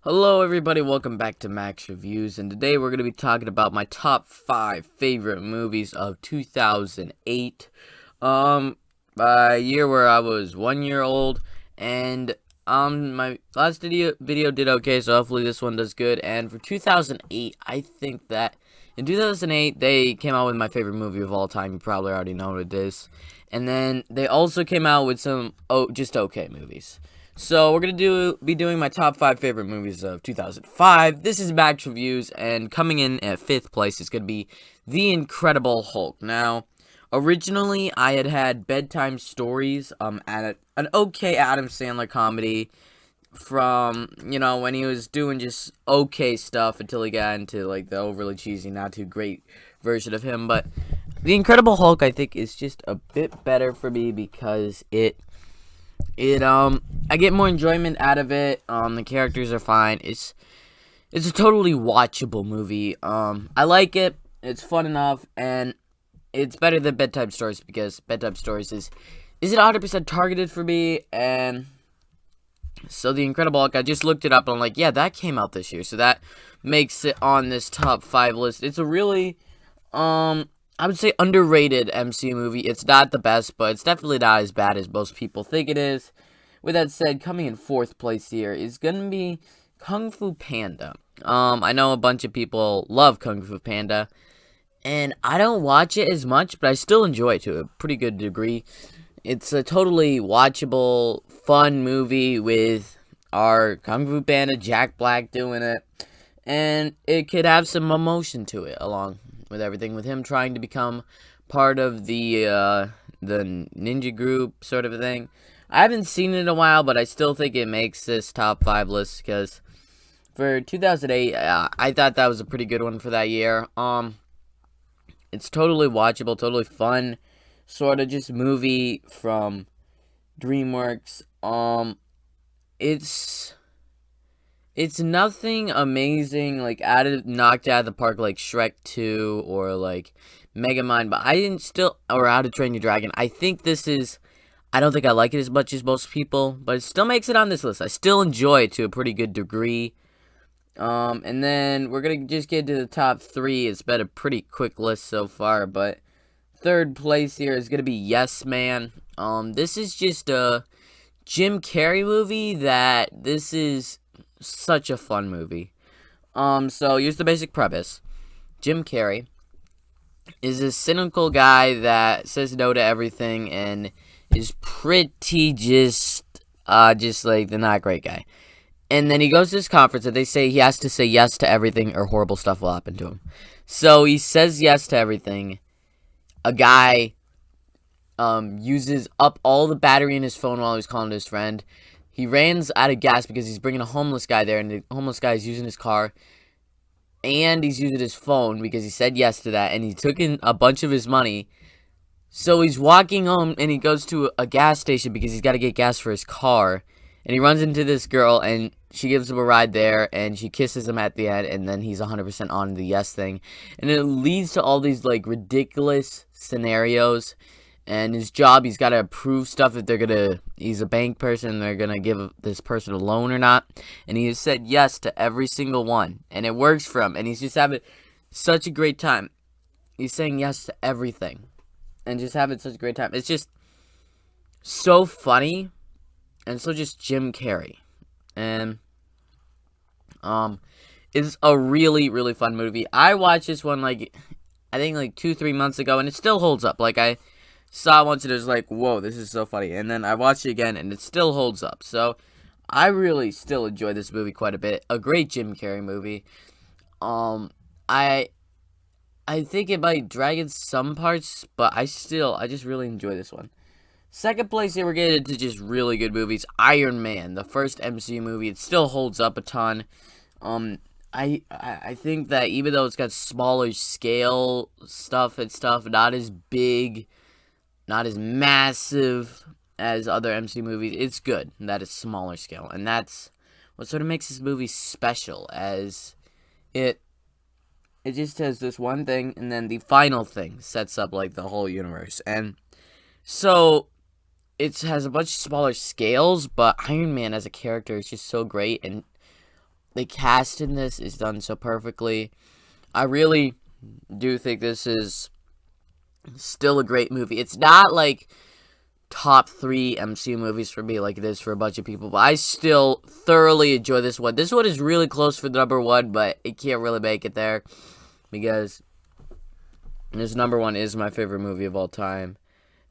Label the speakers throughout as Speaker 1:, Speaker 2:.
Speaker 1: Hello everybody, welcome back to Max Reviews, and today we're going to be talking about my top 5 favorite movies of 2008. A year where I was 1 year old, and my last video did okay, so hopefully this one does good. And for 2008, I think that in 2008, they came out with my favorite movie of all time. You probably already know what it is. And then they also came out with some, just okay movies. So we're gonna be doing my top 5 favorite movies of 2005. This is Max Reviews, and coming in at 5th place is gonna be The Incredible Hulk. Now, originally I had Bedtime Stories, at an okay Adam Sandler comedy from, when he was doing just okay stuff until he got into like the overly cheesy, not too great version of him. But The Incredible Hulk, I think, is just a bit better for me because I get more enjoyment out of it. The characters are fine. It's a totally watchable movie. I like it. It's fun enough, and it's better than Bedtime Stories because Bedtime Stories isn't 100% targeted for me. And so The Incredible Hulk, I just looked it up, and I'm like, yeah, that came out this year, so that makes it on this top 5 list. It's a really, I would say underrated MCU movie. It's not the best, but it's definitely not as bad as most people think it is. With that said, coming in 4th place here is going to be Kung Fu Panda. I know a bunch of people love Kung Fu Panda, and I don't watch it as much, but I still enjoy it to a pretty good degree. It's a totally watchable, fun movie with our Kung Fu Panda, Jack Black, doing it. And it could have some emotion to it, along with everything, with him trying to become part of the ninja group sort of a thing. I haven't seen it in a while, but I still think it makes this top 5 list because for 2008, I thought that was a pretty good one for that year. It's totally watchable, totally fun, sort of just movie from DreamWorks. It's nothing amazing, like knocked out of the park like Shrek 2 or like Megamind, but or How to Train Your Dragon. I don't think I like it as much as most people, but it still makes it on this list. I still enjoy it to a pretty good degree. And then we're gonna just get to the top 3. It's been a pretty quick list so far, but 3rd place here is gonna be Yes Man. This is just a Jim Carrey movie this is such a fun movie. So here's the basic premise. Jim Carrey is a cynical guy that says no to everything and is pretty just like the not great guy. And then he goes to this conference and they say he has to say yes to everything or horrible stuff will happen to him. So he says yes to everything. A guy uses up all the battery in his phone while he's calling to his friend. He runs out of gas because he's bringing a homeless guy there, and the homeless guy is using his car, and he's using his phone because he said yes to that, and he took in a bunch of his money. So he's walking home, and he goes to a gas station because he's got to get gas for his car, and he runs into this girl, and she gives him a ride there, and she kisses him at the end, and then he's 100% on the yes thing, and it leads to all these, like, ridiculous scenarios. And his job, he's got to approve stuff if he's a bank person, they're going to give this person a loan or not. And he has said yes to every single one. And it works for him. And he's just having such a great time. He's saying yes to everything. And just having such a great time. It's just so funny. And so just Jim Carrey. And, it's a really, really fun movie. I watched this one, I think 2-3 months ago. And it still holds up. I saw it once and it was like, whoa, this is so funny. And then I watched it again and it still holds up. So I really still enjoy this movie quite a bit. A great Jim Carrey movie. I think it might drag in some parts, but I just really enjoy this one. 2nd place here, we're getting into just really good movies. Iron Man, the first MCU movie. It still holds up a ton. I think that even though it's got smaller scale stuff, not as big, not as massive as other MCU movies, it's good that it's smaller scale, and that's what sort of makes this movie special, as it just has this one thing, and then the final thing sets up, the whole universe. And so it has a bunch of smaller scales, but Iron Man as a character is just so great, and the cast in this is done so perfectly. I really do think this is still a great movie. It's not like top 3 MCU movies for me like it is for a bunch of people, but I still thoroughly enjoy this one. This one is really close for the number 1, but it can't really make it there because this number 1 is my favorite movie of all time.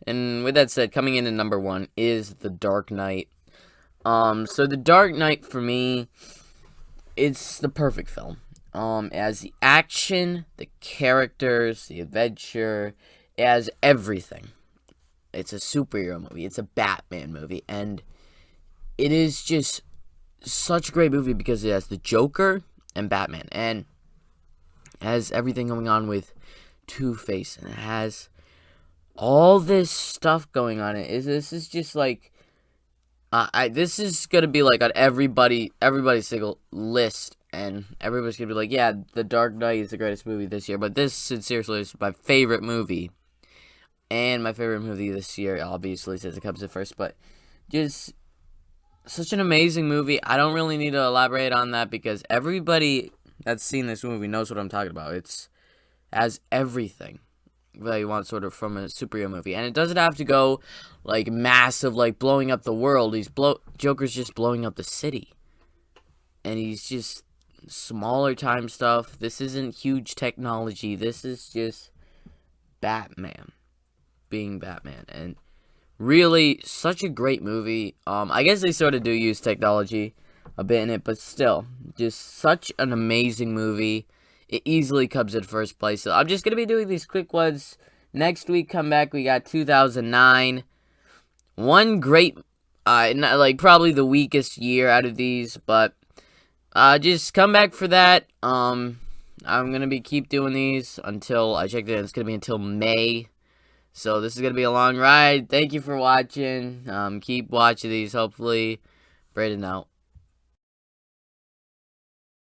Speaker 1: And with that said, coming in at number 1 is The Dark Knight. So The Dark Knight for me, it's the perfect film. As the action, the characters, the adventure, as everything. It's a superhero movie. It's a Batman movie. And it is just such a great movie because it has the Joker and Batman. And it has everything going on with Two-Face. And it has all this stuff going on. This is just like... this is going to be like on everybody's single list. And everybody's going to be like, yeah, The Dark Knight is the greatest movie this year. But this, seriously, is my favorite movie. And my favorite movie this year, obviously, since it comes in first. But just such an amazing movie. I don't really need to elaborate on that because everybody that's seen this movie knows what I'm talking about. It's as everything that you want sort of from a superhero movie. And it doesn't have to go, like, massive, like, blowing up the world. Joker's just blowing up the city. And he's just smaller time stuff. This isn't huge technology. This is just Batman being Batman. And really, such a great movie. I guess they sort of do use technology a bit in it, but still, just such an amazing movie. It easily comes in first place. So I'm just going to be doing these quick ones. Next week, come back, we got 2009. One great, like probably the weakest year out of these, but just come back for that. I'm going to be keep doing these until, I checked it, it's going to be until May. So this is going to be a long ride. Thank you for watching. Keep watching these, hopefully. Braden out.